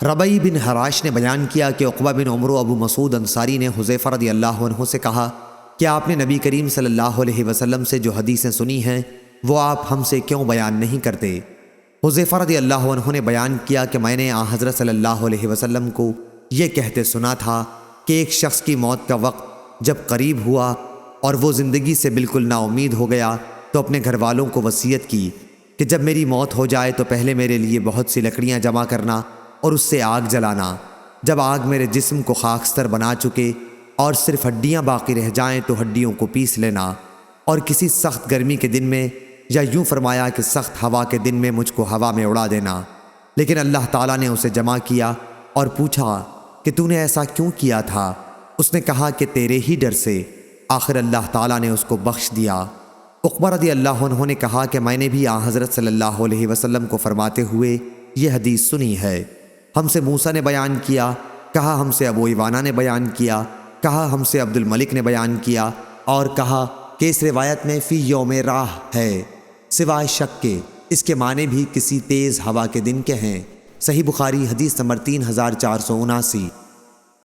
ربعی بن حراش نے بیان کیا کہ عقبہ بن عمرو ابو مسعود انصاری نے حذیفہ رضی اللہ عنہ سے کہا کہ آپ نے نبی کریم صلی اللہ علیہ وسلم سے جو حدیثیں سنی ہیں وہ آپ ہم سے کیوں بیان نہیں کرتے؟ حذیفہ رضی اللہ عنہ نے بیان کیا کہ میں نے حضرت صلی اللہ علیہ وسلم کو یہ کہتے سنا تھا کہ ایک شخص کی موت کا وقت جب قریب ہوا اور وہ زندگی سے بالکل نا امید ہو گیا تو اپنے گھر والوں کو وصیت کی کہ جب میری موت ہو جائے تو پہلے میرے لیے بہت سی لکڑیاں جمع کرنا اور اس سے آگ جلانا، جب آگ میرے جسم کو خاکستر بنا چکے اور صرف ہڈیاں باقی رہ جائیں تو ہڈیوں کو پیس لینا، اور کسی سخت گرمی کے دن میں یا یوں فرمایا کہ سخت ہوا کے دن میں مجھ کو ہوا میں اڑا دینا۔ لیکن اللہ تعالیٰ نے اسے جمع کیا اور پوچھا کہ تو نے ایسا کیوں کیا تھا؟ اس نے کہا کہ تیرے ہی ڈر سے۔ آخر اللہ تعالیٰ نے اس کو بخش دیا۔ عقبہ رضی اللہ عنہ نے کہا کہ میں نے بھی حضرت صلی اللہ علیہ وسلم کو فرماتے ہوئے یہ حدیث سنی ہے۔ ہم سے موسیٰ نے بیان کیا، کہا ہم سے ابو ایوانہ نے بیان کیا، کہا ہم سے عبد الملک نے بیان کیا، اور کہا کہ اس روایت میں فی یوم راہ ہے سوائے شک کے، اس کے معنی بھی کسی تیز ہوا کے دن کے ہیں۔ صحیح بخاری حدیث نمبر 3479۔